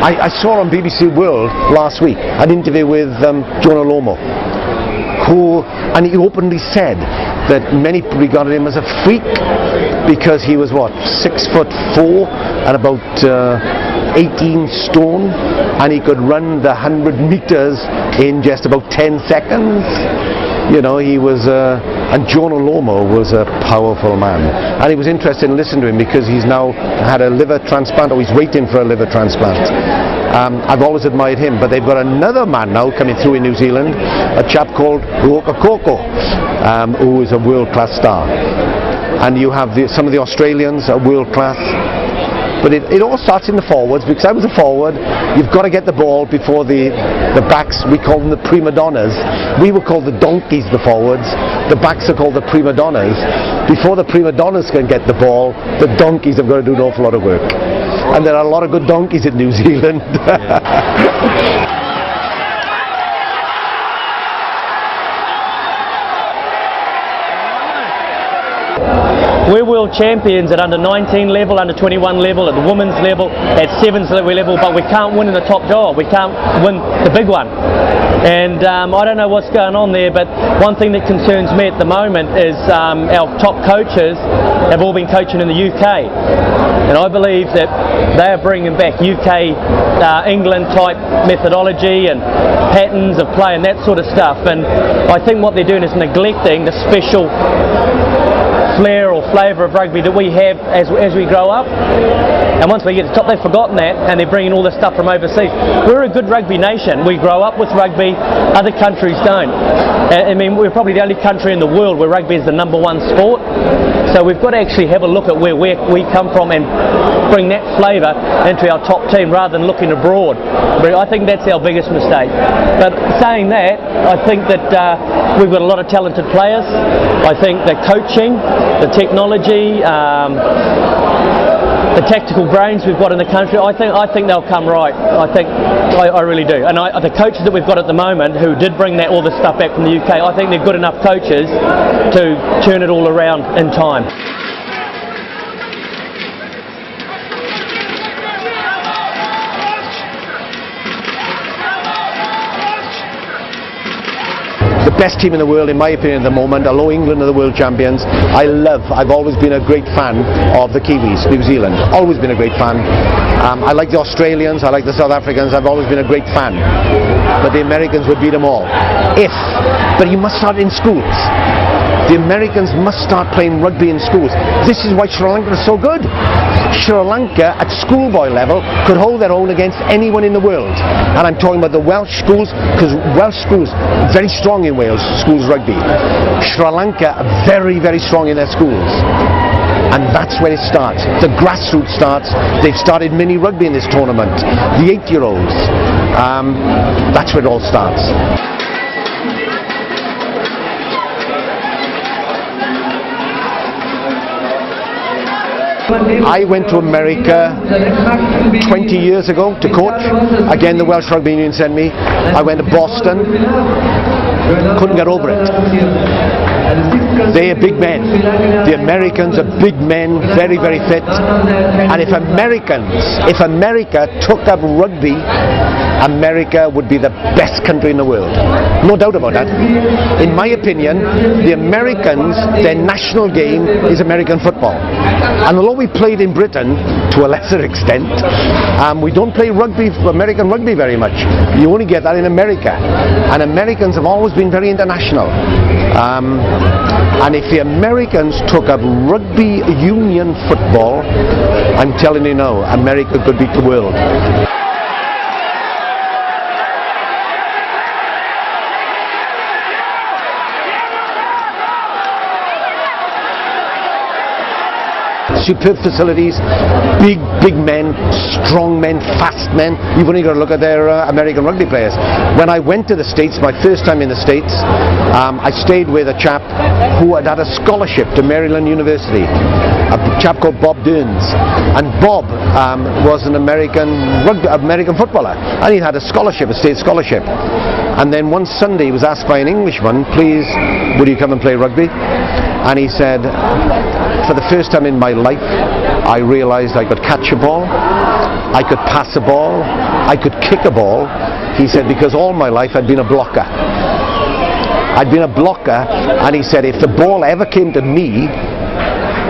I saw on BBC World last week an interview with Jonah Lomo, and he openly said that many regarded him as a freak because he was 6'4" and about 18 stone, and he could run the 100 meters in just about 10 seconds. You know, he was, and Jonah Lomo was a powerful man, and he was interested in listening to him because he's now had a liver transplant, or he's waiting for a liver transplant. I've always admired him, but they've got another man now coming through in New Zealand, a chap called Koko, who is a world-class star. And you have some of the Australians are world-class. But it all starts in the forwards, because I was a forward. You've got to get the ball before the backs. We call them the prima donnas. We were called the donkeys, the forwards. The backs are called the prima donnas. Before the prima donnas can get the ball, the donkeys have got to do an awful lot of work. And there are a lot of good donkeys in New Zealand. We're world champions at under 19 level, under 21 level, at the women's level, at sevens level, but we can't win in the top job. We can't win the big one. And I don't know what's going on there, but one thing that concerns me at the moment is our top coaches have all been coaching in the UK. And I believe that they are bringing back UK, England type methodology and patterns of play and that sort of stuff. And I think what they're doing is neglecting the special flair or flavour of rugby that we have as we grow up. And once we get to the top, they've forgotten that, and they're bringing all this stuff from overseas. We're a good rugby nation. We grow up with rugby. Other countries don't. I mean, we're probably the only country in the world where rugby is the #1 sport. So we've got to actually have a look at where we come from and bring that flavour into our top team rather than looking abroad. But I think that's our biggest mistake. But saying that, I think that we've got a lot of talented players. I think the coaching, the technology, the tactical brains we've got in the country, I think they'll come right. I really do. And the coaches that we've got at the moment who did bring all this stuff back from the UK, I think they're good enough coaches to turn it all around in time. The best team in the world, in my opinion, at the moment, although England are the world champions. I've always been a great fan of the Kiwis, New Zealand. Always been a great fan. I like the Australians, I like the South Africans. I've always been a great fan. But the Americans would beat them all. But you must start in schools. The Americans must start playing rugby in schools. This is why Sri Lanka is so good. Sri Lanka at schoolboy level could hold their own against anyone in the world. And I'm talking about the Welsh schools, because Welsh schools very strong in Wales, schools rugby. Sri Lanka are very, very strong in their schools. And that's where it starts. The grassroots starts. They've started mini rugby in this tournament. The 8-year-olds. That's where it all starts. I went to America 20 years ago to coach. Again, the Welsh Rugby Union sent me. I went to Boston. Couldn't get over it. They are big men. The Americans are big men, very, very fit. And if America took up rugby, America would be the best country in the world. No doubt about that. In my opinion, the Americans, their national game is American football. And although we played in Britain to a lesser extent, we don't play rugby, American rugby very much. You only get that in America. And Americans have always been very international. And if the Americans took up rugby union football, I'm telling you now, America could beat the world. Superb facilities, big men, strong men, fast men. You've only got to look at their American rugby players. When I went to the States, my first time in the States, I stayed with a chap who had a scholarship to Maryland University, a chap called Bob Dearns. And Bob was an American footballer, and he had a scholarship, a state scholarship. And then one Sunday he was asked by an Englishman, please, would you come and play rugby? And he said, for the first time in my life, I realised I could catch a ball, I could pass a ball, I could kick a ball. He said, because all my life I'd been a blocker. I'd been a blocker, and he said if the ball ever came to me,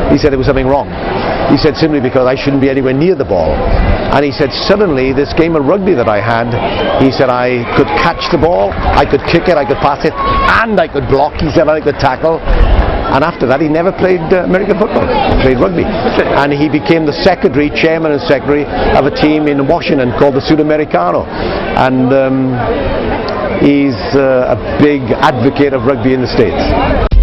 he said there was something wrong. He said simply because I shouldn't be anywhere near the ball. And he said suddenly this game of rugby that I had, he said I could catch the ball, I could kick it, I could pass it, and I could block. He said I could tackle. And after that he never played American football, he played rugby. And he became the chairman and secretary of a team in Washington called the Sudamericano. And he's a big advocate of rugby in the States.